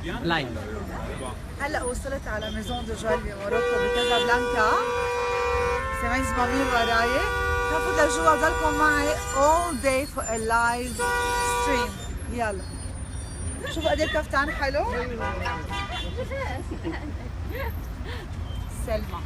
لايف. هلا وصلت على ميزون دو جوال بموروكو بكازابلانكا. سامعين زمامير وراي. فوت لجوا ضلكم معي all day for a live stream. يلا شوفوا قد ايه الكفتان حلو. سلمى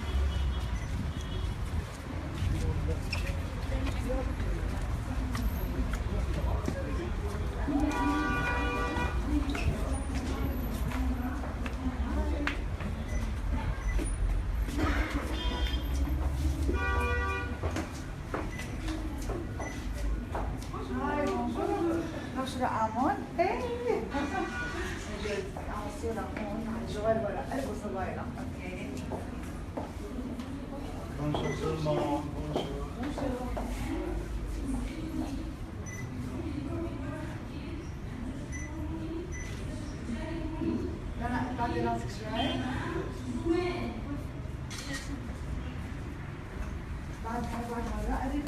نشرة آمون. صورة هون على الجوال ورا قلبه صغيرة. اوكي. Bonjour tout le monde. Bonjour. لا لا بعد راسك شوي. بعد مرة قريب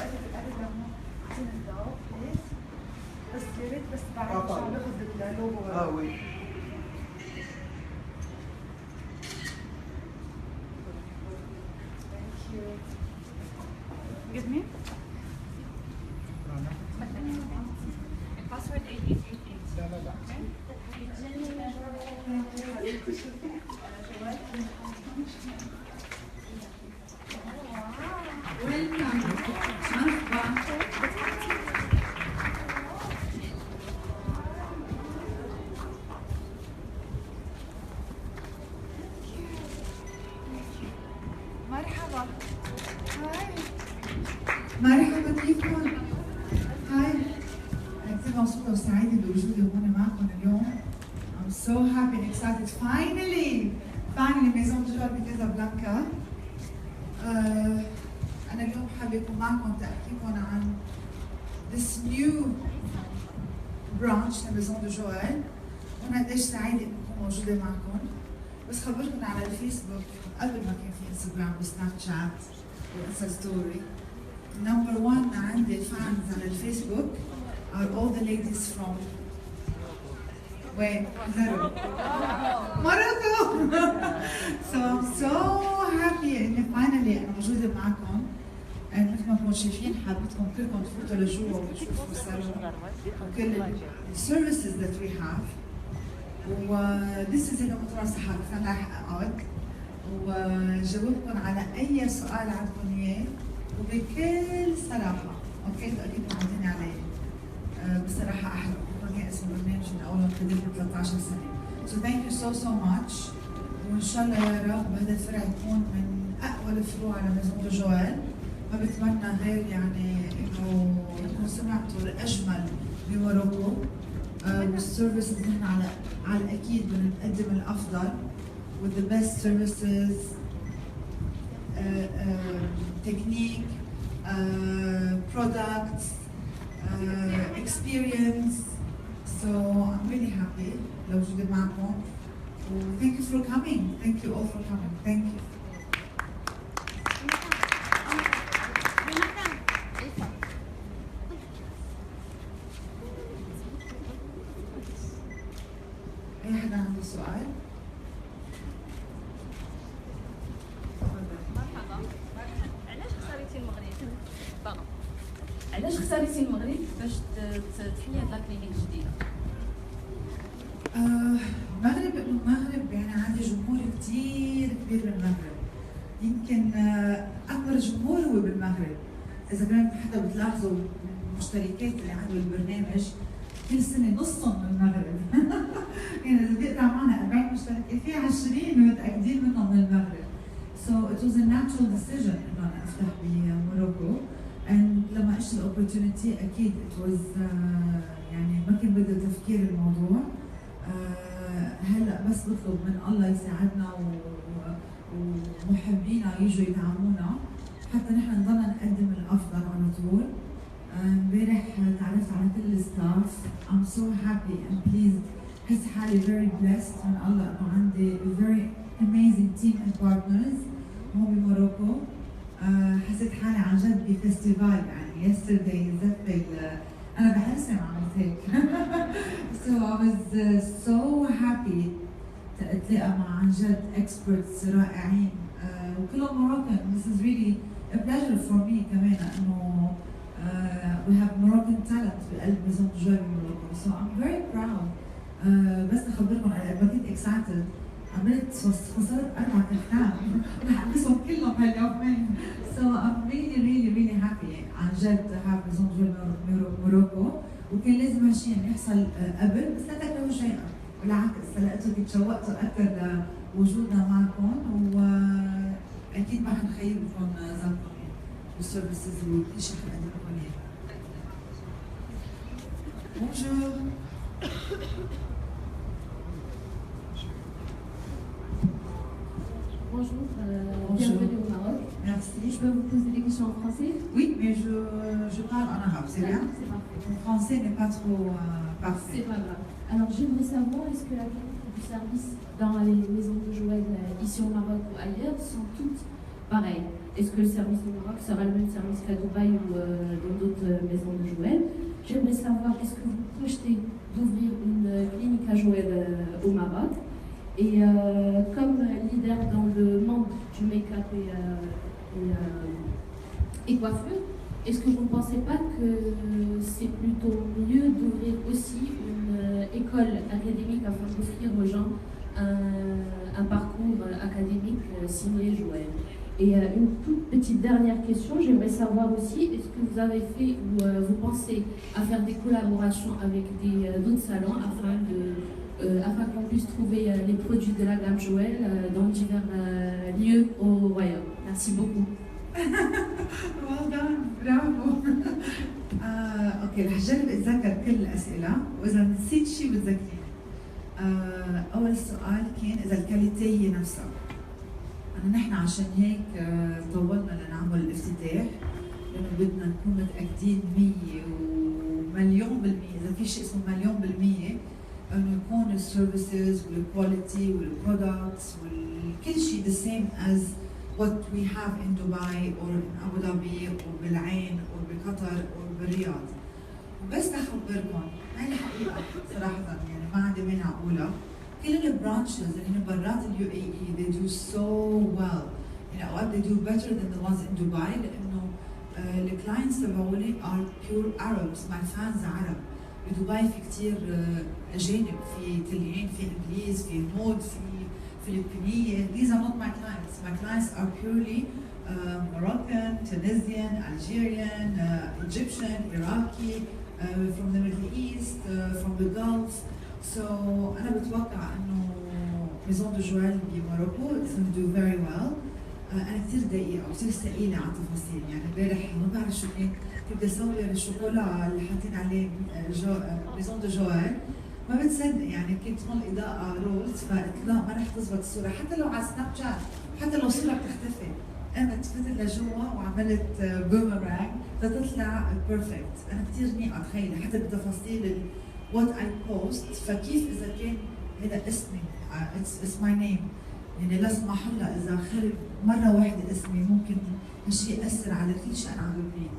لهون. عشان الضوء بليز. بس يا ريت بس بعد مش عم باخذ اللوجو ورا. Oui. Excuse me? Password 8888. مرحبا. هاي. مرحبا كيفكم؟ هاي أنا كثير مبسوطة وسعيدة بوجودي هون معكم اليوم. I'm so happy and excited. Finally ميزون دو جوال بكازابلانكا. أنا اليوم حابة أكون معكم تحكيكم عن this new branch لميزون دو جوال وأنا قديش سعيدة إني أكون موجودة معكم. بس خبركم على الفيسبوك قبل ما كان في انستغرام وسناب شات وانستا ستوري. Number one عندي fans على الفيسبوك are all the ladies from where? Morocco. So I'm so happy إني finally أنا موجودة معكم. مثل ما انتم شايفين حابتكم كلكم تفوتوا لجوا وتشوفوا الصالون وكل السيرفيسز that we have. و this is هنا مطرح صحة فأنا رح أقعد وجاوبكم على أي سؤال عندكم إياه وبكل صراحة. اوكي اكيد معودين علي. بصراحة احلى كان اسم البرنامج من اول ما ابتديت من 13 سنة. So thank you so much وان شاء الله يا رب هذا الفرع يكون من اقوى الفروع على ميزون دو جوال. ما بتمنى غير يعني انه يكون سمعته الاجمل بموروكو. والسيرفيسز نحن على الاكيد بنقدم الافضل with the best services. Technique, products, experience. So I'm really happy لو وجودي معكم. Thank you for coming. Thank you all for coming. Thank you. أي حدا عنده سؤال؟ علاش اختاريتي المغرب باش تحلي هاد لاكلينيك جديده؟ المغرب يعني عندي جمهور كثير كبير بالمغرب. يمكن اكبر جمهور هو بالمغرب. اذا كان حتى بتلاحظوا المشتركات اللي عنده البرنامج كل سنه نصهم من المغرب. يعني اذا بيقطع معنا 40 مشترك في 20 متاكدين منهم من المغرب. So it was a natural decision انه انا افتح بموروكو. and لما اجت الاوبورتونيتي اكيد it was يعني ما كان بده تفكير الموضوع. هلا بس بطلب من الله يساعدنا ومحبينا يجوا يدعمونا حتى نحن نضلنا نقدم الافضل على طول. امبارح تعرفت على كل الستاف. I'm so happy and pleased. حس حالي very blessed من الله انه عندي very amazing team and partners هون بموروكو. حسيت حالي عن جد بفستيفال يعني yesterday زفت انا بحسن عملت هيك. So I was so happy اتلاقى مع عن جد اكسبرتس رائعين وكلهم Moroccan. This is really a pleasure for me كمان انه we have Moroccan talent بقلب ميزون دو جوال بموروكو. So I'm very proud. بس اخبركم انا لما كنت excited عملت فصلت 4 أفلام رح ألبسهم كلهم هاليومين. So I'm really happy عن جد to have ميزون دو جوال موروكو. وكان لازم هالشيء يحصل قبل بس لا تكرهوا شيئا، بالعكس لقيتوا تشوقتوا اكثر لوجودنا معكم واكيد ما حنخيبكم ظنكم والسيرفيسز وكل شيء حنقدم لكم اياه. بونجور. Bonjour, bienvenue au Maroc. Merci. Je peux vous poser des questions en français? Oui, mais je parle en arabe, c'est bien? C'est parfait. Mon français n'est pas trop parfait. C'est pas grave. Alors j'aimerais savoir, est-ce que la qualité du service dans les maisons de Joël ici au Maroc ou ailleurs sont toutes pareilles? Est-ce que le service au Maroc sera le même service qu'à Dubaï ou dans d'autres maisons de Joël? J'aimerais savoir, est-ce que vous projetez d'ouvrir une clinique à Joël au Maroc? Et comme leader dans le monde du make-up et coiffure, est-ce que vous ne pensez pas que c'est plutôt mieux d'ouvrir aussi une école académique afin d'offrir aux gens un parcours académique signé Joël? Et une toute petite dernière question, j'aimerais savoir aussi, est-ce que vous avez fait ou vous pensez à faire des collaborations avec d'autres salons afin qu'on puisse trouver les produits de la gamme Joël dans divers lieux au royaume? Merci beaucoup. well done, برافو. اوكي رح جرب اتذكر كل الاسئله واذا نسيت شيء بتذكريني. اول سؤال كان اذا الكاليتي هي نفسها. نحن عشان هيك طولنا لنعمل الافتتاح لانه بدنا نكون متاكدين 100 ومليون بالمية، اذا في شيء اسمه مليون بالمية انه يكون السيرفيسز والكواليتي والبرودكتس وكل شيء the same as what we have in Dubai or in Abu Dhabi or بالعين or بقطر or بالرياض. وبس اخبركم هاي الحقيقه صراحه يعني ما عندي مانع اقولها، كل البرانشز اللي برات اليو اي اي they do so well. يعني اوقات they do better than the ones in Dubai لانه الكلاينتس تبعولي are pure Arabs. my fans عرب. بدبي في كثير اجانب، في ايطاليين، في انجليز، في هنود، في فلبينيه. These are not my clients. My clients are purely Moroccan, Tunisian, Algerian, Egyptian, Iraqi, from the Middle East, from the Gulf. So أنا بتوقع إنه ميزون دو جوال بموروكو is going to do very well. أنا كثير دقيقة وكثير ثقيلة على التفاصيل، يعني امبارح ما بعرف شو كنت بدي أصور الشوكولا اللي حاطين عليه ميزون دو جوال، ما بتصدق يعني كنت هون الإضاءة روز فقلت لا ما رح تزبط الصورة حتى لو على سناب شات، حتى لو الصورة بتختفي. أنا فتت لجوا وعملت بومرانج لتطلع بيرفكت. أنا كثير نيقة تخيلي حتى بالتفاصيل what I post. فكيف إذا كان هذا اسمي it's my name، يعني لا سمح الله إذا خرب مرة واحدة اسمي ممكن هالشيء يأثر على كل شيء أنا عم ببنيه.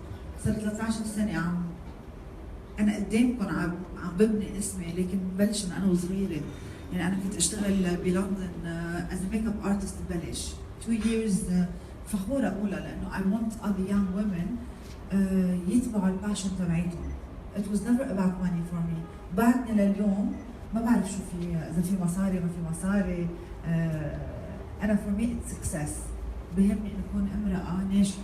صار 13 سنة أنا قدامكم عم ببني اسمي، لكن ببلش من أنا وصغيرة. يعني أنا كنت أشتغل بلندن as a makeup artist ببلش 2 years. فخورة أقولها لأنه I want other young women يتبعوا الباشن تبعيتهم. It was never about money for me. بعدني لليوم ما بعرف شو في، إذا في مصاري ما في مصاري. أنا for me it's success. بهمني إن أكون امرأة ناجحة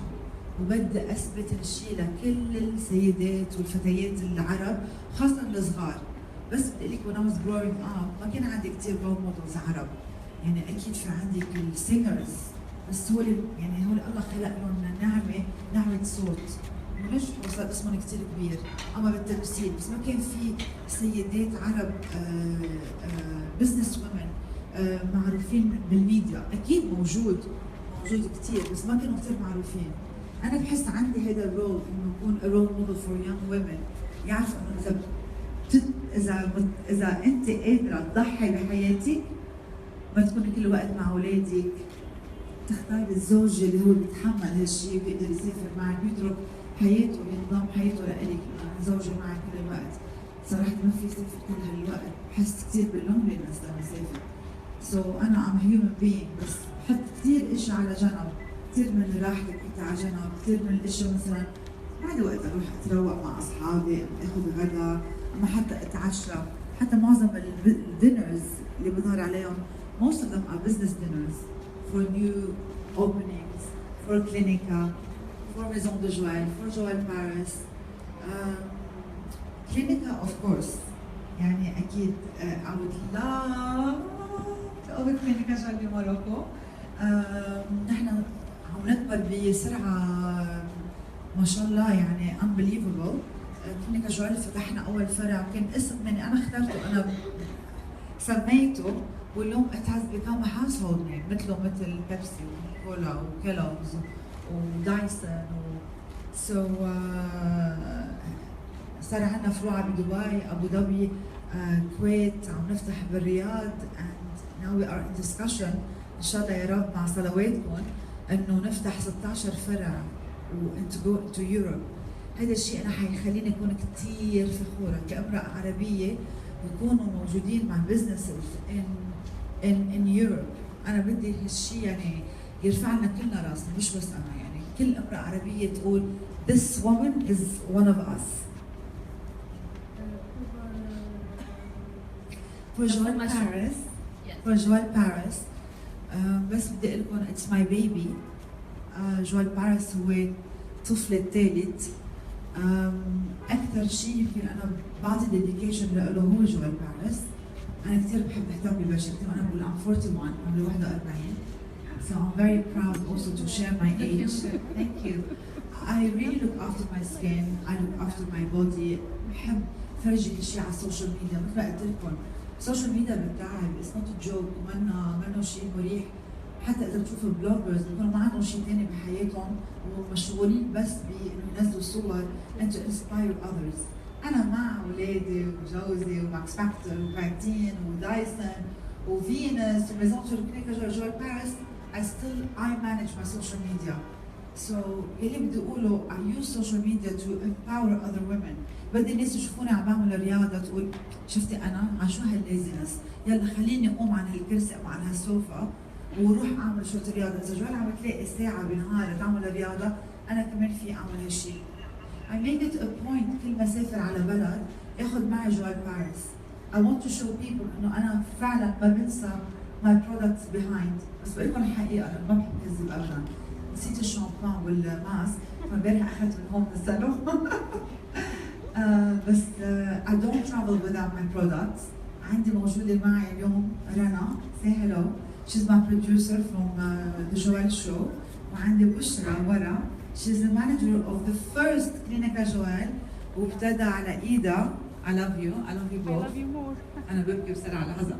وبدي أثبت هالشيء لكل السيدات والفتيات العرب خاصة الصغار. بس بدي لك when I was growing up ما كان عندي كثير role models عرب. يعني أكيد في عندك السينجرز بس هول يعني هول الله خلق لهم نعمة صوت ونجحوا وصار اسمهم كثير كبير اما بالتمثيل، بس ما كان في سيدات عرب بزنس وومن معروفين بالميديا. اكيد موجود كثير بس ما كانوا كثير معروفين. انا بحس عندي هذا الرول انه اكون a role model for young women يعرفوا انه اذا انت قادره تضحي بحياتك ما تكوني كل وقت مع اولادك، تختاري الزوج اللي هو بيتحمل هالشيء بيقدر يسافر معك ويترك حياته وينظم حياته لإلك. زوجي معك كل الوقت صراحة ما في سافر كل هالوقت، بحس كثير باللونلينس لما اسافر. سو أنا I'm human being بس بحط كثير أشياء على جنب، كثير من راحتي بحطها على جنب، كثير من الأشياء مثلا ما عندي وقت أروح أتروق مع أصحابي، آخذ غدا، أما حتى أتعشى، حتى معظم الدينرز اللي بظهر عليهم most of them are business dinners for new openings, for Clinica, for Maison de Joël, for Joël Paris. Clinica of course يعني أكيد I would love to open Clinica Joël بموروكو. نحن عم نكبر بسرعة ما شاء الله يعني unbelievable. كلينيكا جوال فتحنا أول فرع كان اسم مني أنا اخترته أنا سميته واليوم it has become a household name مثله مثل بيبسي وكولا وكيلوغز ودايسون صار عندنا فروع بدبي أبو ظبي الكويت عم نفتح بالرياض and now we are in discussion إن شاء الله يا رب مع صلواتكم إنه نفتح 16 فرع and to go to Europe. هذا الشيء أنا حيخليني أكون كثير فخورة كامرأة عربية يكونوا موجودين مع businesses in Europe. أنا بدي هالشيء يعني يرفع لنا كلنا راسنا مش بس أنا يعني كل امرأة عربية تقول this woman is one of us. For Joël Paris, بس بدي أقول لكم it's my baby. جوال باريس هو طفلي الثالث. أكثر شيء يمكن أنا بعطي ديديكيشن له هو جوال باريس. أنا كثير بحب أهتم ببشرتي وأنا بقول I'm 41 عمري 41. So I'm very proud also to share my age. Thank you. I really look after my skin. I look after my body. بحب فرجي الأشياء على السوشيال ميديا مثل ما قلت لكم. السوشيال ميديا بتتعب. It's not a joke. منه شيء مريح. حتى اذا بتشوفوا بلوجرز بيكونوا ما عندهم شيء ثاني بحياتهم ومشغولين بس بانه ينزلوا صور and to inspire others. انا مع اولادي وجوزي وماكس فاكتور وبانتين ودايسون وفينوس وميزون كلينيكا جوال باريس I manage my social media. So يلي بدي اقوله I use social media to empower other women. بدي الناس يشوفوني عم بعمل رياضه تقول شفتي انا على شو هالليزنس، يلا خليني اقوم عن هالكرسي او عن هالسوفا وروح اعمل شويه رياضه. اذا جوال عم تلاقي ساعه بنهار تعمل رياضه انا كمان في اعمل هالشيء. I made it a point كل ما سافر على بلد اخذ معي جوال باريس. I want to show people انه انا فعلا ما بنسى my products behind. بس بقول لكم الحقيقه انا ما بحب كذب ابدا. نسيت الشامبان والماسك فامبارح اخذت من هون بالصالون. بس I don't travel without my products. عندي موجوده معي اليوم رنا say hello. She's my producer from the Joël show. وعندي بشرى ورا. She's the manager of the first Clinica Joël وابتدى على ايدها. I love you. I love you both. I love you more. أنا ببكي بسرعة لحظة.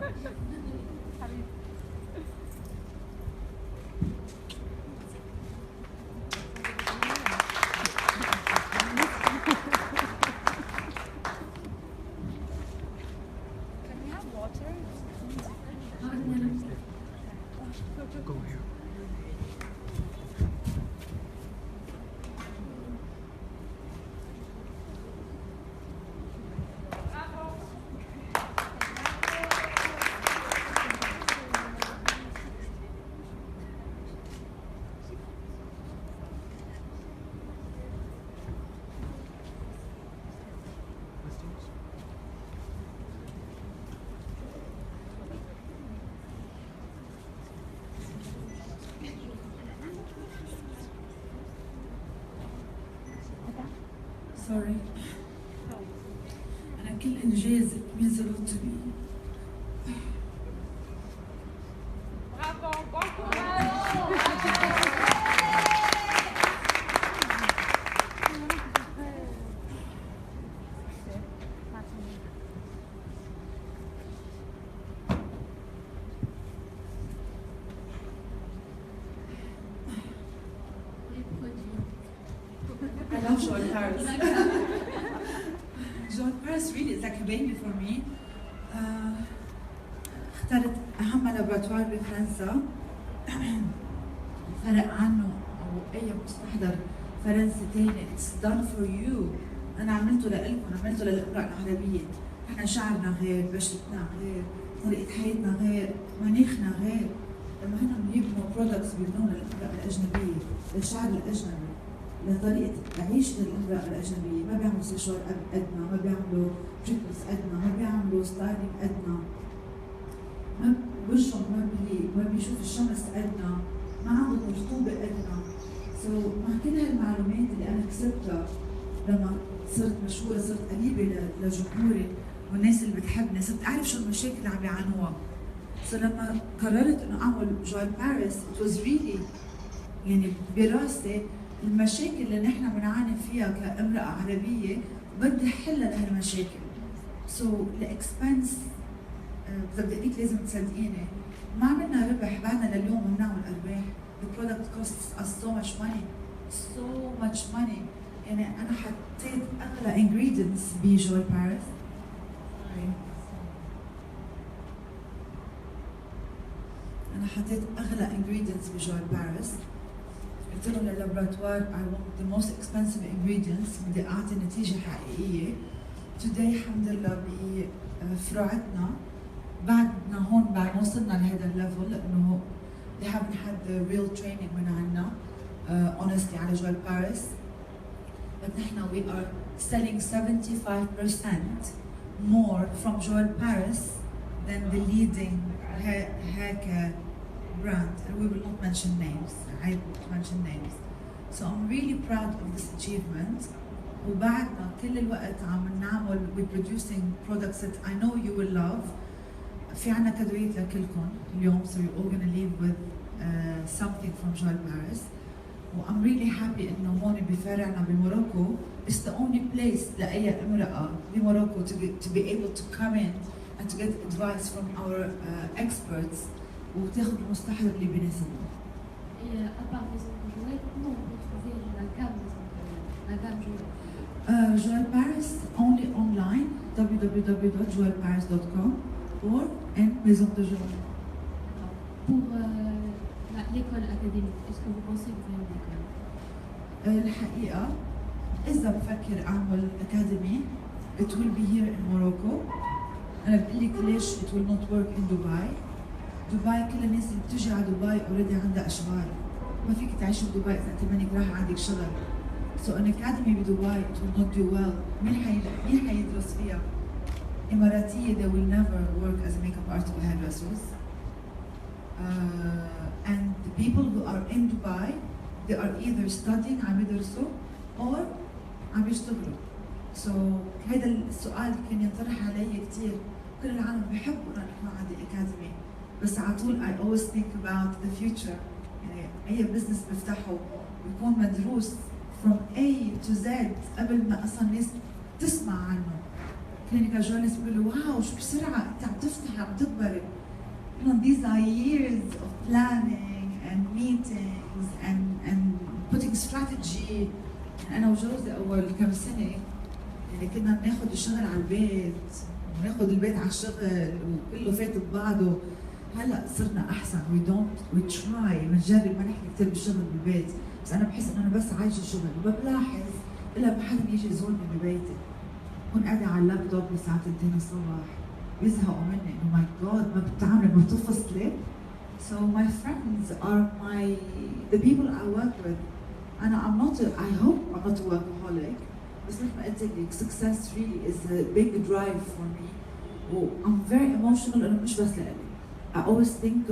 Sorry. أنا كل إنجاز means a lot to me. I love Joël Paris. Joël Paris really is like a baby for me. اخترت أهم لابراتوار بفرنسا. فرق عنه أو أي مستحضر فرنسي تاني. It's done for you. أنا عملته لإلكم، عملته للامرأة العربية. إحنا شعرنا غير، بشرتنا غير، طريقة حياتنا غير، مناخنا غير. لما هن بيبنوا برودكتس بيبنون للامرأة الأجنبية، للشعب الأجنبي، لطريقة عيش للامرأة الأجنبية، ما بيعملوا سيشوار قدنا، ما بيعملوا تريتمنتس قدنا، ما بيعملوا ستايلينج قدنا، ما وجههم ما بيشوف الشمس قدنا، ما عندهم رطوبة قدنا. مع كل هالمعلومات اللي أنا كسبتها لما صرت مشهورة، صرت قريبة لجمهوري والناس اللي بتحبني، صرت أعرف شو المشاكل اللي عم بيعانوها. لما قررت إنه أعمل جوال باريس، it was really يعني براسي المشاكل اللي نحن بنعاني فيها كامرأة عربية بدي حلها لهالمشاكل. الاكسبنس بصدقيك لازم تصدقيني ما عملنا ربح بعدنا لليوم وبنعمل ارباح. The product costs us so much money. يعني انا حطيت اغلى ingredients بجوال باريس. انا حطيت اغلى ingredients بجوال باريس. قلت لهم لللابراتوار I want the most expensive ingredients، بدي اعطي نتيجة حقيقية. Today الحمد لله بفروعتنا بعدنا هون بعد ما وصلنا لهذا الليفل انه they haven't had the real training من عنا honestly على جوال باريس. but نحن we are selling 75% more from جوال باريس than the leading هيك brand, and we will not mention names. I won't mention names. So I'm really proud of this achievement. وبعدنا كل الوقت عم نعمل we producing products that I know you will love. في عنا كادويات لكلكم اليوم, so you're all gonna leave with something from Joël Paris. I'm really happy إنه هون بفرعنا بموروكو it's the only place لأي امرأة بموروكو to be able to come in and to get advice from our experts وتاخذ المستحضر اللي بيناسبها. Et à part Maison de Joël, comment on peut trouver la gamme Joël? Joël Paris only online www.joelparis.com or in Maison de Joël. Pour l'école académique, est-ce que vous pensez ouvrir une école? الحقيقة إذا بفكر أعمل أكاديمي it will be here in Morocco. أنا بقول لك ليش it will not work in Dubai. دبي كل الناس اللي بتجي على دبي اوريدي عندها اشغال، ما فيك تعيش بدبي اذا انت مانك رايحه عندك شغل. So an academy بدبي it will not do well. مين حيدرس فيها؟ إماراتية they will never work as a makeup artist or hairdressers. And the people who are in Dubai they are either studying عم يدرسوا or عم يشتغلوا. So هذا السؤال كان ينطرح علي كثير، كل العالم بيحبوا انه يكون عندي اكاديمي، بس على طول I always think about the future. يعني أي بزنس بفتحه بيكون مدروس from A to Z قبل ما أصلاً الناس تسمع عنه. كلينيكا جونيس بيقولوا واو شو بسرعة أنت عم تفتحي عم تكبري. These are years of planning and meetings and putting strategy. أنا وجوزي أول كم سنة يعني كنا ناخذ الشغل على البيت وناخذ البيت على الشغل وكله فات ببعضه. هلا صرنا احسن we try بنجرب ما نحكي كثير بالشغل بالبيت، بس انا بحس انه انا بس عايشه شغل وبلاحظ الا ما حدا يجي يزورني ببيتي بكون قاعده على اللابتوب لساعة 2 الصبح بيزهقوا مني انه ماي جاد ما بتعملي ما بتفصلي. So my friends are the people I work with. I'm not I hope I'm not a workaholic, بس مثل ما قلت لك success really is a big drive for me. I'm very emotional انه مش بس لإلي. I always think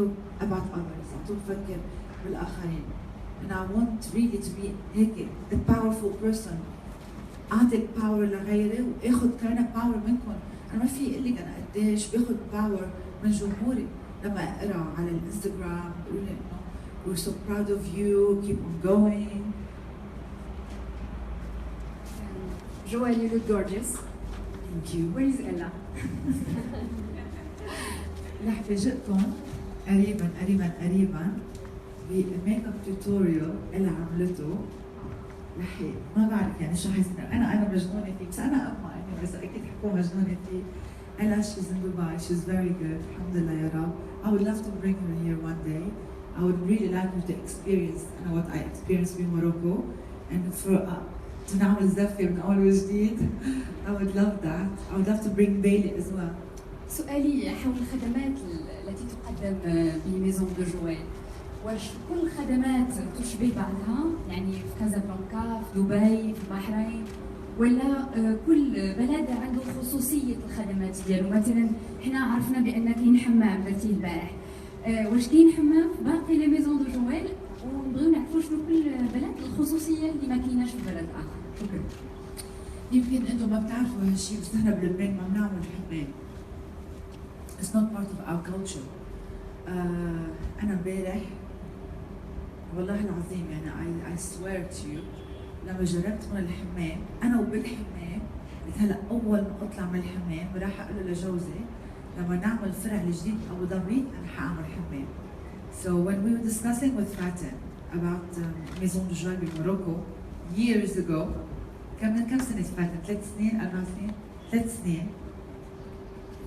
about others. I don't فكر بالآخرين. And I want really to be هيك a powerful person. أعطي power لغيري وآخذ كمان power منكم. أنا ما في أقول لك أنا قديش باخذ power من جمهوري لما أقرأ على الإنستغرام بيقولوا لي إنه we're so proud of you, keep on going. Joël, you look gorgeous. Thank you. Where is Ella? رح فاجئكم قريبا بميك اب توتوريال اللي عملته. رح ما بعرف يعني شو حيصير. انا مجنونه فيه، بس انا اما يعني بس اكيد حكون مجنونه فيه. Ella she's in Dubai, she's very good. الحمد لله يا رب. I would love to bring her here one day. I would really like her to experience what I experienced in Morocco and for to نعمل زفة من أول وجديد. I would love that. I would love to bring Bailey as well. سؤالي حول الخدمات التي تقدم بميزون دو جوال. واش كل الخدمات تشبه بعضها، يعني في كازابلانكا، في دبي، في البحرين، ولا كل بلد عنده خصوصية الخدمات ديالو؟ مثلا حنا عرفنا بأن كاين حمام درتيه البارح، واش كاين حمام في باقي لي ميزون دو جوال؟ ونبغيو نعرفوا شنو كل بلد الخصوصية اللي ما كايناش في بلد آخر. شكرا. يمكن انتم ما بتعرفوا هالشيء بس نحن بلبنان ما بنعمل حمام. It's not part of our culture. أنا امبارح والله العظيم يعني I swear to you لما جربت من الحمام أنا وبالحمام قلت هلا أول ما أطلع من الحمام راح أقول لجوزي لما نعمل فرع الجديد بأبو ظبي أنا حأعمل حمام. So when we were discussing with Fatin about Maison de Joie بموروكو years ago، كم سنة فاتن؟ 3 سنين 4 سنين؟ 3 سنين.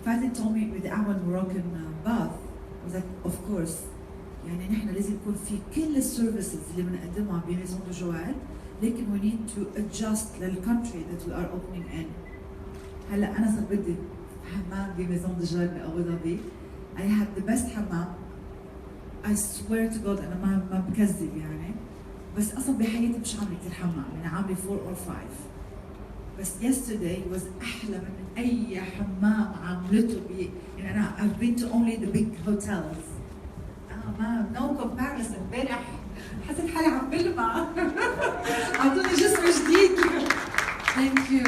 Fatin told me بدي أعمل Moroccan bath. I was like of course. يعني نحن لازم يكون في كل السيرفيسز اللي بنقدمها بميزون دو جوال، لكن we need to adjust للكونتري that we are opening in. هلا أنا صار بدي حمام بميزون دو جوال بأبو ظبي. I had the best حمام. I swear to God أنا ما بكذب يعني. بس أصلا بحياتي مش عاملة كثير حمام، يعني عاملة 4 or 5. بس yesterday was أحلى من أي حمام عملته يعني أنا I've been to only the big hotels. ما no comparison. امبارح حسيت حالي عم بلمع. أعطوني جسم جديد. Thank you.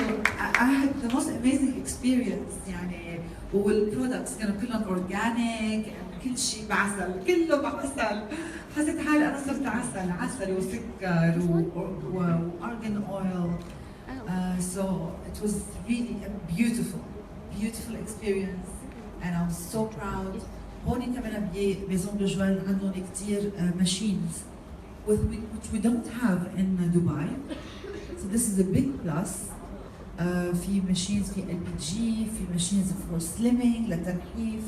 I had the most amazing experience يعني، والبرودكتس كانوا كلهم organic، كل شيء بعسل، كله بعسل. حسيت حالي أنا صرت عسل وسكر وأرجن أويل. So it was really a beautiful experience and I'm so proud. هون كمان بميزون دو جوال عندهم كتير machines which we don't have in Dubai. So this is a big plus. في machines في LPG، في machines for slimming لتنحيف.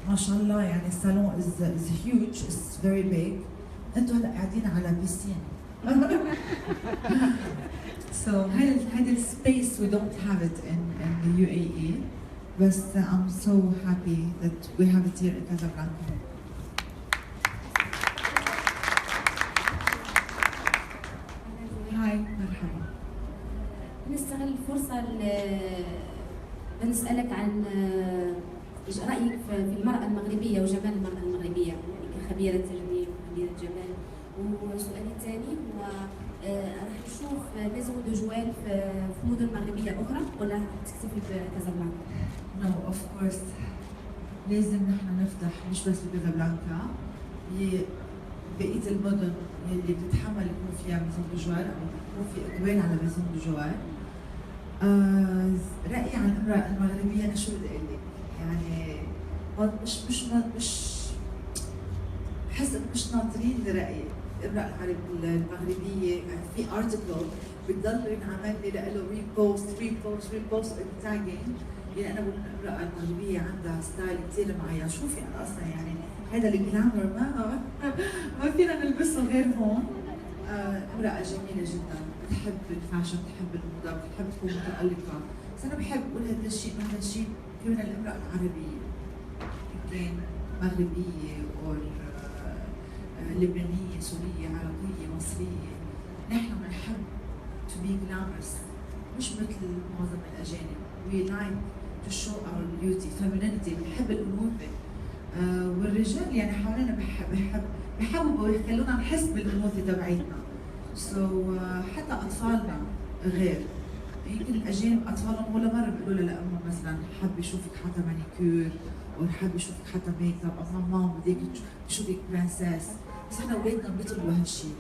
ما شاء الله يعني الصالون is huge, it's very big. انتوا هلا قاعدين على بيسين. So هذا السبيس we don't have it in the UAE. But I'm so happy that we have it here in Casablanca. Hi, مرحبا. نستغل الفرصة بنسألك عن رأيك في المرأة المغربية وجمال المرأة المغربية، يعني كخبيرة تجميل وخبيرة جمال. وسؤالي الثاني هو راح نشوف ميزون دو جوال في مدن مغربية أخرى ولا راح تكتفي بكازابلانكا؟ No, of course. لازم نحن نفتح مش بس بكازابلانكا، بقية المدن اللي بتتحمل يكون فيها ميزون دو جوال أو يكون في إقبال على ميزون دو جوال. رأيي عن المرأة المغربية أنا شو بدي أقول لك؟ يعني مش بحس مش ناطرين لرأيي. الامرأة المغربية في ارتكل بتضل ينعمل لي له ريبوست تاجينج. يعني انا بقول الامرأة المغربية عندها ستايل كثير معين. شوفي انا اصلا يعني هذا الجلامر ما فينا نلبسه غير هون. امرأة جميلة جدا، بتحب الفاشن، بتحب الموضة، بتحب تكون متألقة. بس انا بحب اقول هذا الشيء كمان الامرأة العربية يمكن مغربية أو لبنانية، سورية، عربية، مصرية، نحن بنحب to be glamorous مش مثل معظم الأجانب. We like to show our beauty, femininity، بنحب الأنوثة. والرجال يعني حوالينا بحبوا يخلونا نحس بالأنوثة تبعيتنا. So حتى أطفالنا غير. يمكن الأجانب أطفالهم ولا مرة بيقولوا لأمهم مثلا حابة يشوفك حتى مانيكير أو حابة يشوفك حتى ميك اب، ماما بدك يشوفك برنسيس. بس احنا اولادنا بيطلبوا هالشيء،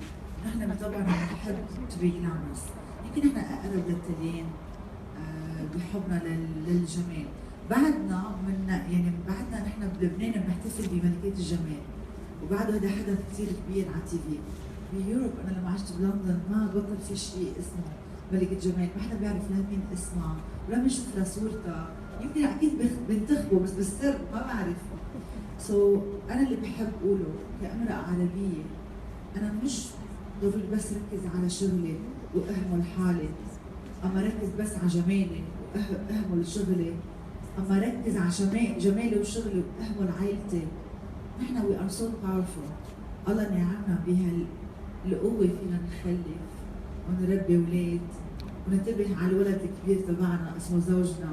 نحن طبعا بنحب تو بي جلامرس. يمكن احنا اقرب للتالين بحبنا للجمال. بعدنا نحن بلبنان بنحتفل بملكات الجمال، وبعده هذا حدث كثير كبير على التي في. بيوروب انا لما عشت بلندن ما بطل في شيء اسمه ملكة جمال، ما حدا بيعرف لها مين اسمها ولا بنشوف لها صورتها. يمكن اكيد بنتخبوا بس بالسر ما بعرف. أنا اللي بحب أقوله كامرأة عربية، أنا مش ضروري بس ركز على شغلي وأهمل حالي، أما ركز بس على جمالي وأهمل شغلي. اما ركز على جمالي وشغلي واهمل عائلتي. نحن we are so powerful. الله نعمنا بهالقوة فينا نخلف ونربي اولاد وننتبه على الولد الكبير تبعنا اسمه زوجنا،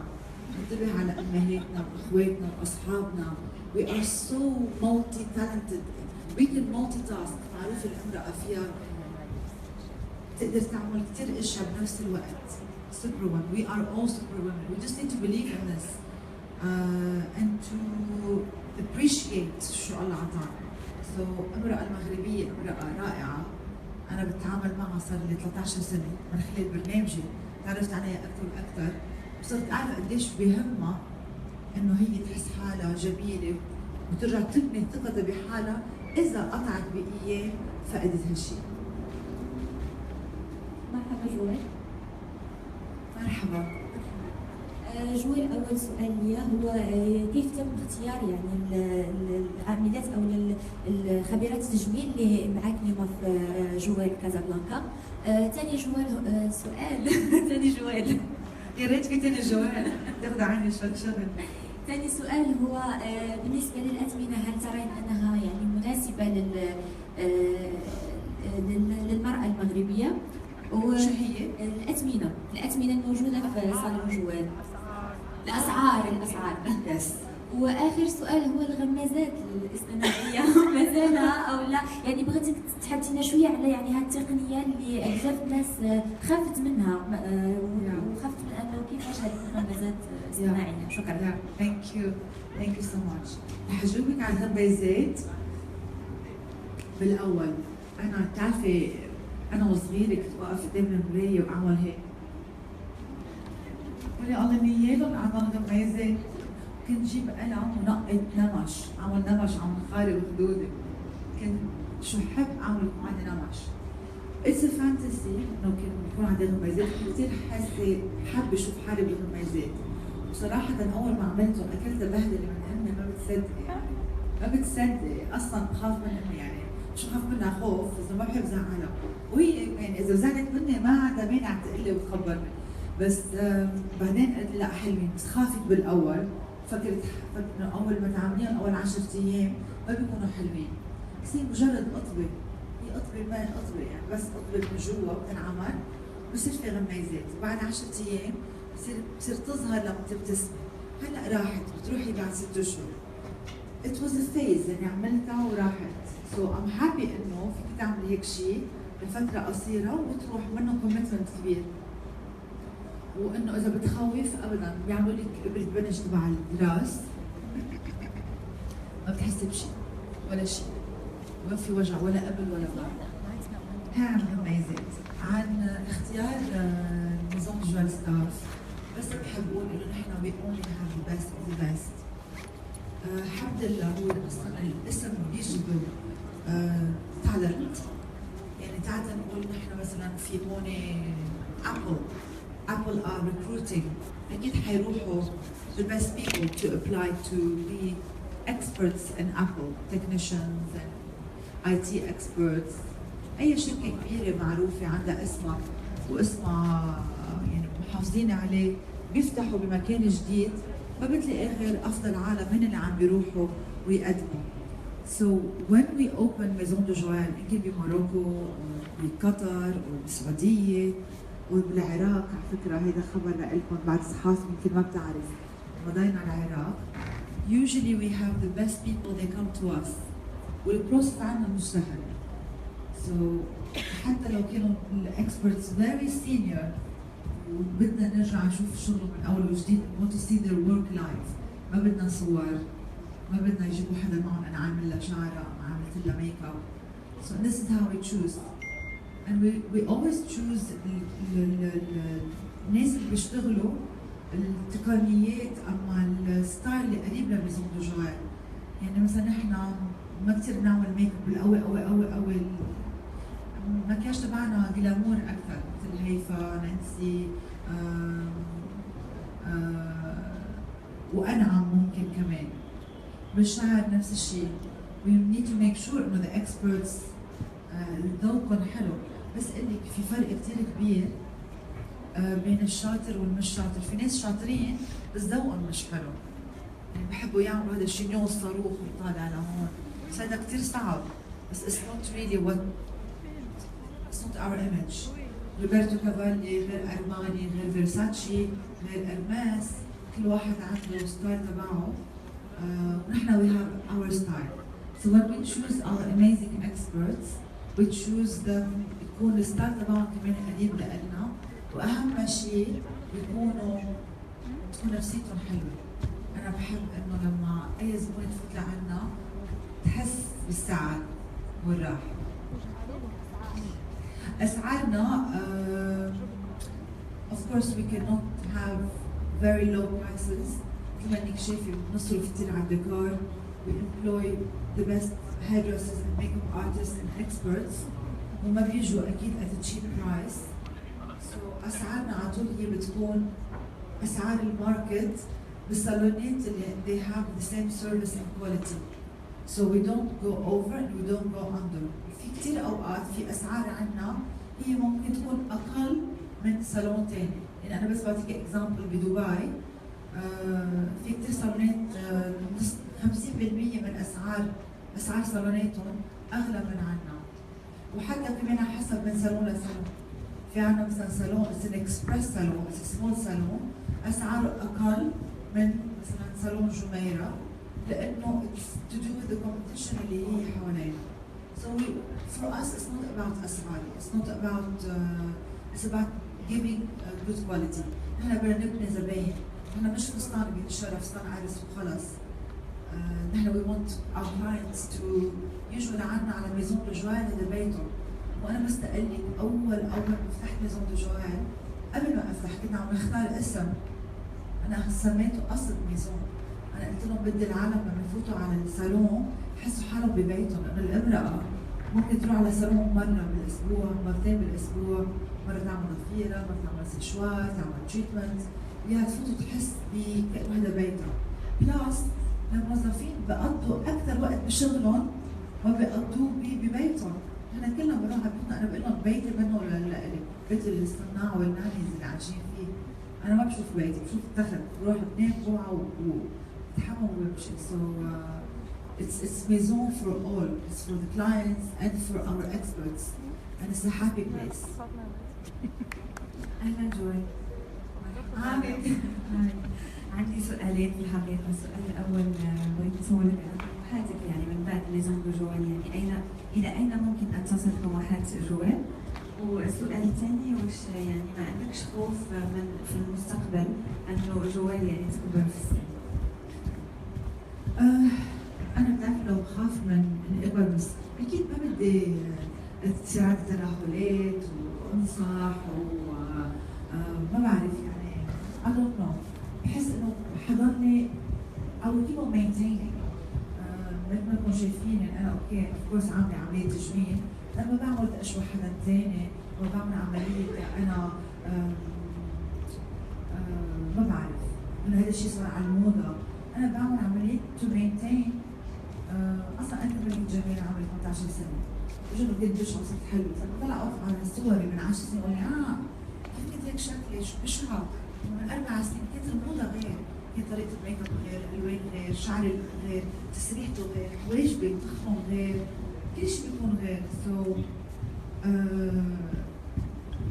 ننتبه على امهاتنا واخواتنا واصحابنا. We are so multi-talented. We can multitask. معروف الامرأة فيها تقدر تعمل كثير اشياء بنفس الوقت. Super women. We are all super women. We just need to believe in this and to appreciate شو الله عطانا. So امرأة المغربية امرأة رائعة. أنا بتعامل معها صار لي 13 سنة من خلال برنامجي، تعرفت عليها أكثر وأكثر، وصرت أعرف قديش بهمها إنه هي تحس حالها جميلة وترجع تبني ثقتها بحالها إذا قطعت بأيام فقدت هالشيء. مرحبا جويل. مرحبا. جويل، أول سؤال لي هو كيف تم اختيار يعني العاملات أو الخبيرات التجميل اللي معاك اليوم في جويل كازابلانكا؟ ثاني جويل سؤال ثاني جويل يا ريت في ثاني جوال تاخذ عني شغل. ثاني سؤال هو بالنسبة للأثمنة، هل ترين أنها يعني مناسبة للمرأة المغربية؟ شو هي؟ الأثمنة الموجودة في صالون جويل. الأسعار. يس. واخر سؤال هو الغمازات الاصطناعيه مازالها او لا؟ يعني بغيتك تحدثينا شويه على يعني هذه التقنيه اللي بزاف الناس خافت منها وخافت من انه كيفاش هذه الغمازات الاصطناعيه. شكرا. ثانك يو سو ماتش. رح اجاوبك على الغمازات بالاول. انا بتعرفي انا وصغيره كنت واقف قدام المرايه واعمل هيك. ولي الله نيالهم عمل غمازات. كنت جيب قلم ونقط نمش، اعمل نمش على منخاري وخدودي. كنت شو حب اعمل يكون عندي نمش. اتس ا فانتسي انه كان يكون عندي غمازات، كنت كثير حابه اشوف حالي بالغمازات. وصراحه اول ما عملته اكلت بهدله من امي ما بتصدقي اصلا بخاف من امي. يعني شو خاف منها خوف، اذا ما بحب زعلها، وهي يعني اذا زعلت مني ما عندها مانع تقلي وتخبرني. بس بعدين قلت لا حلوين، بس خافت بالاول. فكرت انه اول ما تعمليهم اول 10 ايام ما بيكونوا حلوين، بصير مجرد قطبه، هي قطبه ما قطبه يعني بس قطبه من جوا بتنعمل بصير في غمازات، وبعد 10 ايام بصير تظهر لما تبتسمي. هلا راحت بتروحي بعد 6 اشهر. It was a phase يعني عملتها وراحت. So I'm happy انه فيك تعملي هيك شيء بفتره قصيره وتروح منه كوميتمنت كبير. وانه اذا بتخوف ابدا بيعملوا لك ابره بنج تبع الراس ما بتحسي بشيء ولا شيء، ما في وجع ولا قبل ولا بعد. هاي عن غمازات. عن اختيار نظام جوال ستارز، بس بحب اقول انه نحن we only have the best of the best. الحمد لله هو اصلا الاسم بيجذب تالنت. يعني تعال نقول نحن مثلا في هون Apple are recruiting. أكيد حيروحوا the best people to apply to be experts in Apple, technicians and IT experts. أي شركة كبيرة معروفة عندها اسمها واسمها يعني محافظين عليه بيفتحوا بمكان جديد، ما بتلاقي غير أفضل عالم هن اللي عم بيروحوا ويقدموا. So when we open Maison de Joël يمكن بموروكو أو بقطر أو بالسعودية وبالعراق، على فكرة هيدا خبر لكم بعد صحافة يمكن ما بتعرف، مضينا العراق. Usually we have the best people they come to us. والبروسس عندنا مش سهل. So حتى لو كانوا الاكسبرتس very senior وبدنا نرجع نشوف شغلهم من اول وجديد، want to see their work life. ما بدنا صور، ما بدنا يجيبوا حدا معهم انا عامل لها شعرها، عملت لها ميك اب. So this is how we choose. And we always choose الناس اللي بيشتغلوا التقنيات اما الستايل اللي قريب لميزون دو جوال. يعني مثلا نحن ما كثير بنعمل ميك اب بالقوي قوي المكياج تبعنا جلامور اكثر مثل هيفا، نانسي، وانعم ممكن كمان. بالشعر نفس الشيء. We need to make sure انه the experts ذوقهم حلو. بس اقول لك في فرق كثير كبير بين الشاطر والمش شاطر. في ناس شاطرين بس ذوقهم مش حلو، يعني بحبوا يعملوا هذا الشيء نيو الصاروخ ويطالع لهون، بس هذا كثير صعب. بس it's not really what it's not our image. روبرتو كافالي غير أرماني غير فيرساتشي غير أرماس، كل واحد عنده ستايل تبعه، ونحن we have our style. So when we choose our amazing experts we choose them يكون الستايل تبعهم كمان قريب لنا، وأهم شيء تكون نفسيتهم حلوة. أنا بحب إنه لما أي زبون تفوت لعنا تحس بالسعادة والراحة. أسعارنا of course we cannot have very low prices. كما إنك شايفة بنصرف كتير على الديكور. We employ the best hairdressers and makeup artists and experts. وما بيجوا أكيد at a cheap price. So أسعارنا على طول هي بتكون أسعار الماركت بالصالونات اللي they have the same service and quality. So we don't go over and we don't go under. في كتير أوقات في أسعار عنا هي ممكن تكون أقل من صالون تاني. يعني أنا بس بعطيك إكزامبل بدبي في كتير صالونات 50% من أسعار صالوناتهم أغلى من عنا. وحتى كمان على حسب من صالون لصالون. في عنا مثلا صالون اسمه اكسبرس صالون، سمول صالون أسعاره أقل من مثلا صالون جميرة، لأنه it's to do with the competition اللي هي حوالينا. So for us it's not about أسعار، it's not about it's about giving good quality. نحن بدنا نبني زباين، نحن مش فستان بينشرى فستان عرس وخلص. نحن we want our clients to يجوا لعنا على ميزون دو جوال هذا بيتهم. وأنا بستقلك أول ما فتحت ميزون دو جوال قبل ما أفتح كنا عم نختار اسم. أنا سميته قصد ميزون. أنا قلت لهم بدي العالم لما يفوتوا على الصالون يحسوا حالهم ببيتهم، لأنه الامرأة ممكن تروح على الصالون مرة بالأسبوع، مرتين بالأسبوع، مرة تعمل ضفيرة، مرة تعمل سشوار، تعمل تريتمنت، بدها تفوت وتحس بكأنه هذا بيتها. بلس الموظفين بقضوا أكثر وقت بشغلهم ما بيقضوه ببيتهم. نحن كلنا بنروح على بيتنا، أنا بقول لهم بيتي منه لإلي، بيت الصناع والنانيز اللي عايشين فيه. أنا ما بشوف بيتي، بشوف التخت، بروح بنام بوعى وبتحمم وبمشي. So it's maison for all. It's for the clients and for our experts, and it's a happy place. أهلا جوي. عندي سؤالين في الحقيقة. السؤال الأول بغيت نسولك عن طموحاتك يعني من بعد ميزون دو جوال، يعني إلى أين ممكن أن تصل طموحات جوال؟ والسؤال الثاني واش يعني ما عندكش خوف من في المستقبل أنه جوال يعني تكبر في السن؟ أنا بتعرف لو بخاف من إني أكبر بس أكيد ما بدي تصير عندي ترهلات وأنصح وما بعرف يعني I don't know. بحس إنه حضرني I will keep on maintaining. مثل ما تكونوا شايفين يعني أنا أوكي of course عاملة عملية تجميل، لما بعمل أشبه حدا ثاني وبعمل عملية أنا ما بعرف إنه هذا الشيء صار على الموضة. أنا بعمل عملية to maintain. أصلاً أنا بنت جميلة عمري 18 سنة، وجد بدي بشعر صرت حلوة، فبطلع أوقف على صوري من 10 سنين وأقول كيف كنت هيك شكلي شو بشعر؟ من 4 سنين كانت الموضة غير، كانت طريقة الميك اب غير، الألوان غير، شعري غير، تسريحته غير، حواجبي ضخمهم غير، كل شيء بيكون غير. سو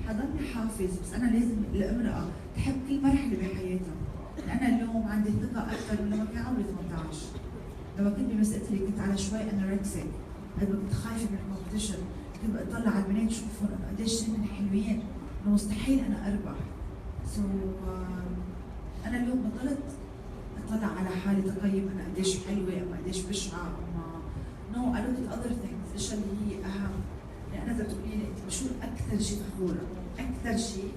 حضرني حافز، بس أنا لازم الامرأة تحب كل مرحلة بحياتها. أنا اليوم عندي ثقة أكثر من لما كان عمري 18. لما كنت بمسألتي كنت على شوي انوركسيك، لما كنت خايفة من الكومبيتيشن، كنت بطلع على البنات شوفهم قديش هن حلوين، إنه مستحيل أنا أربح. سو أنا اليوم بطلت أطلع على حالي تقيم أنا قديش حلوة أو قديش بشعة أو نو I look at other things. الأشياء اللي هي أهم. يعني أنا إذا بتقولي لي أنت بشو أكثر شيء فخورة؟ أكثر شيء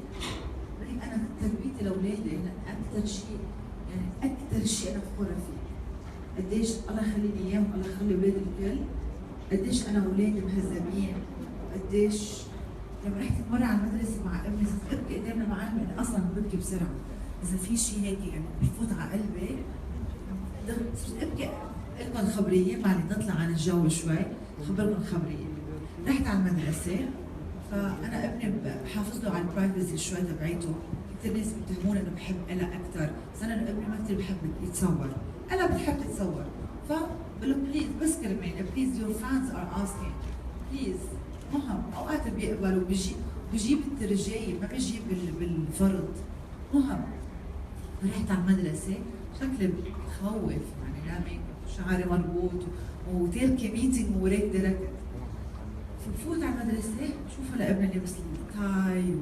أنا تربيتي لأولادي أكثر شيء يعني أكثر شيء أنا فخورة فيه. قديش الله يخليني إياهم، الله يخلي أولادي الكل، قديش أنا وأولادي مهذبين، قديش لما رحت مرة على المدرسة مع ابني صرت أبكي قدام المعلم لأني أصلاً ببكي بسرعة. إذا في شيء هيك يعني بفوت على قلبي صرت أبكي. لكم خبرية معلي نطلع عن الجو شوي، خبركم خبرية. رحت على المدرسة فانا ابني بحافظ له على البرايفسي شوي تبعيته. كثير ناس بيتهموني انه بحب الا اكثر، بس انا ابني ما كثير بحب يتصور، الا بتحب تتصور. فبقول له بليز بس كلمين، بليز يور فانز ار اسكينج بليز. مهم اوقات بيقبلوا، بيجيب الترجية ما بيجيب بالفرض. مهم رحت على المدرسة شكلي بخوف، يعني نامي شعري مربوط وتركي ميتنج ووريك دايركت. فبفوت على المدرسة بشوف هلا ابني لابس التاي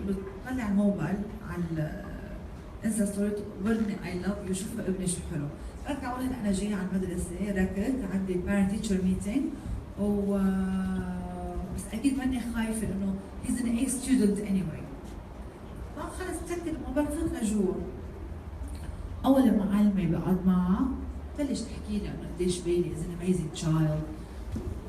بطلع الموبايل على الانستا ستوري ورني اي لاف يو، شوف ابني شو حلو. برجع بقول انا جايه على المدرسة ركض عندي بارنت تيتشر ميتنج بس اكيد ماني خايفة انه هيز ان اي ستودنت اني واي. خلص مسكت الموبايل فوت لجوا. اول معلمة بقعد معها بلش تحكي لي انه قديش بيلي از ان اميزنج تشايلد،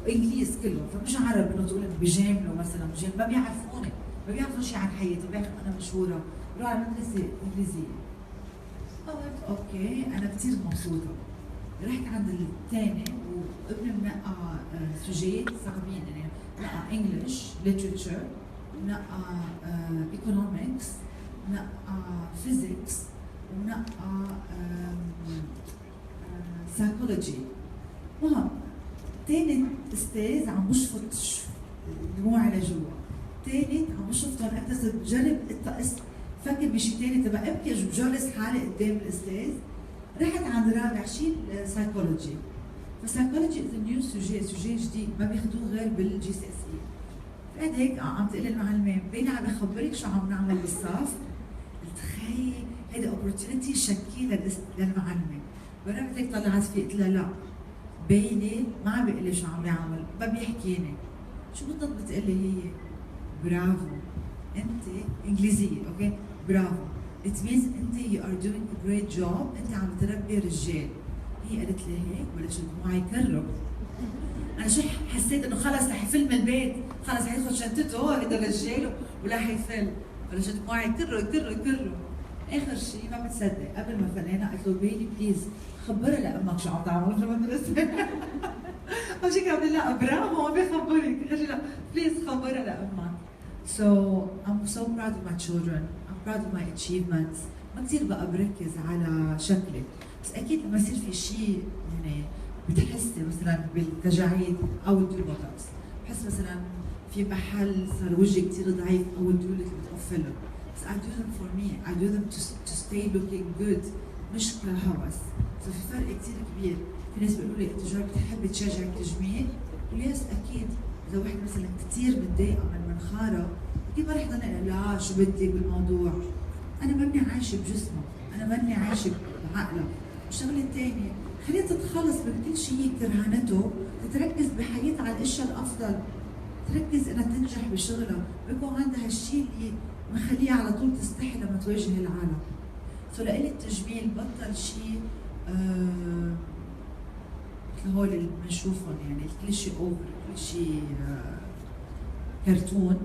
انجليز كله، فمش عرب انه تقول انه بيجاملوا مثلا ما بيعرفوني، ما بيعرفوا شيء عن حياتي، بيعرفوا انا مشهوره، بروح على مدرسه انجليزيه. قلت اوكي انا كثير مبسوطه. رحت عند الثاني وابني منقى سوجيت صعبين، يعني منقى انجلش ليترشر، منقى ايكونومكس، منقى فيزيكس، ومنقى سايكولوجي. المهم تاني استاذ عم بشفط دموعي لجوا، تالت عم بشفطهم اكتسب بجرب فكر بشيء تاني تبع ابكي بجلس حالي قدام الاستاذ. رحت عند رابع شيء سايكولوجي، فسايكولوجي از نيو سوجي جديد ما بياخذوه غير بالجي سي اس اي. قاعد هيك عم تقول المعلمه بيني عم بخبرك شو عم نعمل بالصف. قلت خيي هيدي اوبورتونيتي شكيله للمعلمه. ورحت هيك طلعت فيه قلت لها لا بيني ما عم بيقول لي شو عم بيعمل، ما بيحكيني. شو بالضبط بتقول لي هي؟ برافو انت انجليزيه اوكي برافو it means انت you are doing a great job، انت عم تربي رجال. هي قالت لي هيك بلشت دموعي يكروا. انا شو حسيت انه خلص رح يفل من البيت، خلص حياخذ شنطته هيدا الرجال ولا حيفل. بلشت دموعي يكروا. اخر شيء ما بتصدق قبل ما فلينا قلت له بيلي بليز خبرها لامك شو عم تعمل في المدرسه. اول شيء قال لي لا برافو ما بيخبرك، قال لي لا بليز خبرها لامك. So I'm so proud of my children. I'm proud of my achievements. ما كثير بقى بركز على شكلي، بس اكيد لما يصير في شيء يعني بتحسي مثلا بالتجاعيد او البوتوكس، بحس مثلا في محل صار وجهي كثير ضعيف او الدول بتقفله. بس I do them for me. I do them to stay looking good مش كهوس. So في فرق كثير كبير. في ناس بيقولوا لي انت جرب بتحبي تشجعي التجميل؟ بقول يس اكيد. اذا واحد مثلا كثير متضايقه من منخاره اكيد ما رح ضل لا شو بدي بالموضوع. انا ماني عايشه بجسمه، انا ماني عايشه بعقله. والشغله الثانيه خليها تتخلص من كل شيء كرهانته، تتركز بحياتها على الاشياء الافضل، تركز انها تنجح بشغلها، بيكون عندها هالشيء اللي مخليها على طول تستحي لما تواجه العالم. سو لإلي التجميل بطل شيء مثل هول اللي بنشوفهم، يعني كل شيء اوفر، كل شيء كرتون.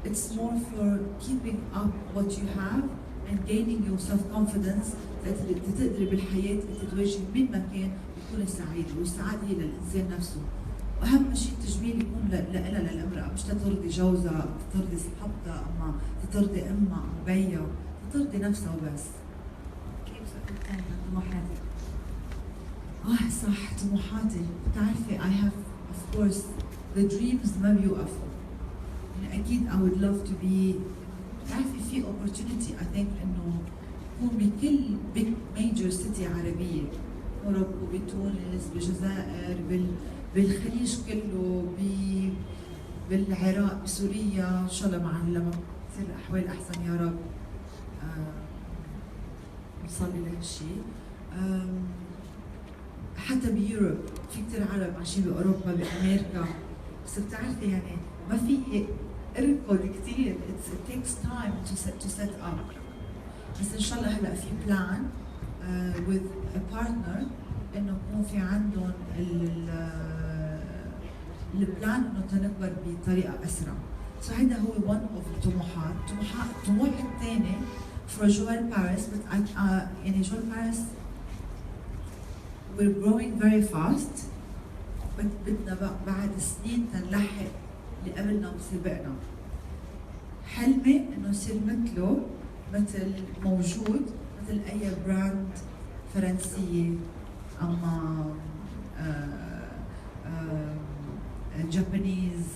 It's more for keeping up what you have and gaining your self-confidence تقدري بالحياة انت تواجهي من مكان وتكوني سعيدة، والسعادة هي للإنسان نفسه. وأهم شيء التجميل يكون لها للامرأة، مش ترضي جوزها، ترضي صحبتها، أما ترضي أمها، بيها، ترضي نفسها وبس. كيف سألت طموحاتك؟ صح طموحاتي، بتعرفي I have of course the dreams ما بيوقفوا. يعني أكيد I would love to be، بتعرفي في opportunity I think إنه يكون بكل big major city عربية، موروكو، بتونس، بالجزائر، بالخليج كله، بالعراق، بسوريا، ان شاء الله مع لما تصير الاحوال احسن يا رب. بنصلي لهالشيء. حتى بيوروب في كثير عرب عايشين باوروبا بامريكا، بس بتعرفي يعني ما في اركض كثير، it takes time to set up. بس ان شاء الله هلا في بلان with a partner انه يكون في عندهم البلان انه تنكبر بطريقه اسرع. سو هيدا هو one of الطموحات. الطموح الثاني for Jewel Paris، يعني Jewel Paris we're growing very fast، بدنا بعد سنين تنلحق اللي قبلنا وسبقنا. حلمي انه يصير مثله، مثل موجود مثل اي براند فرنسيه اما جابانيز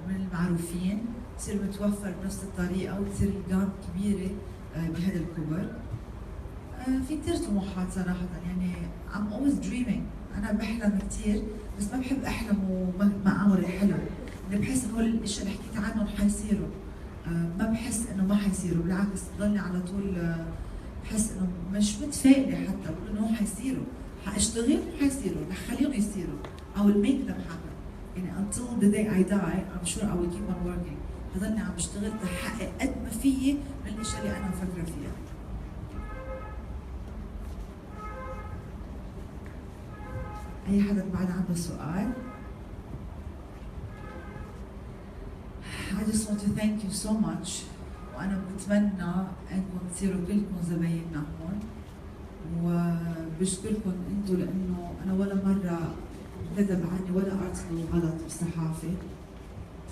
من المعروفين، يصير متوفر بنفس الطريقه وتصير الجام كبيره بهذا الكبر. في كثير طموحات صراحه، يعني I'm always dreaming. انا بحلم كثير بس ما بحب احلم وما اعمل الحلم، اللي بحس انه الاشياء اللي حكيت عنهم حيصيروا، ما بحس انه ما حيصيروا، بالعكس بضلني على طول بحس انه مش متفائله، حتى بقول انه حيصيروا، حاشتغل وحيصيروا، رح خليهم يصيروا. I will make them happen. يعني until the day I die I'm sure I will keep on working. حضلني عم بشتغل لحقق قد ما فيي من الاشياء اللي انا مفكره فيها. اي حدا بعد عنده سؤال؟ I just want to thank you so much. وأنا بتمنى أنكم تصيروا كلكم زبايننا هون، وبشكركم أنتم لأنه أنا ولا مرة كذب عني ولا أرتكل غلط بالصحافة.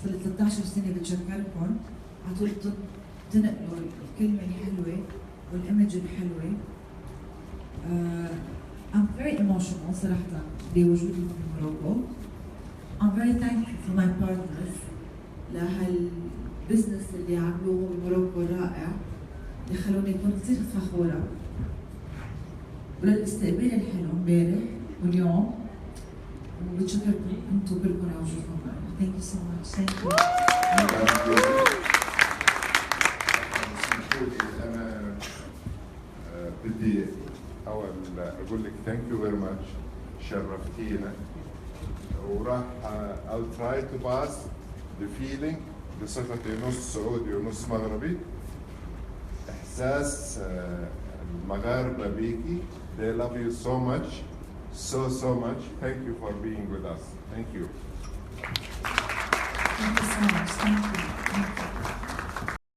صار لي 13 سنة بتشكركم على طول تنقلوا الكلمة الحلوة والإيمج الحلوة. I'm very emotional صراحة بوجودي في موروكو. I'm very thankful for my partners لهالبزنس اللي عملوه بموروكو الرائع، اللي خلوني أكون كثير فخورة، وللاستقبال الحلو امبارح واليوم، وبتشكركم انتم كلكم على وجودكم معنا. Thank you so much. Thank you. أنا بدي أول أقول لك thank you very much. شرفتينا، وراح I'll try to pass the feeling بصفتي نص سعودي ونص مغربي، إحساس المغاربة بيكي. They love you so much, so much. Thank you for being with us. Thank you.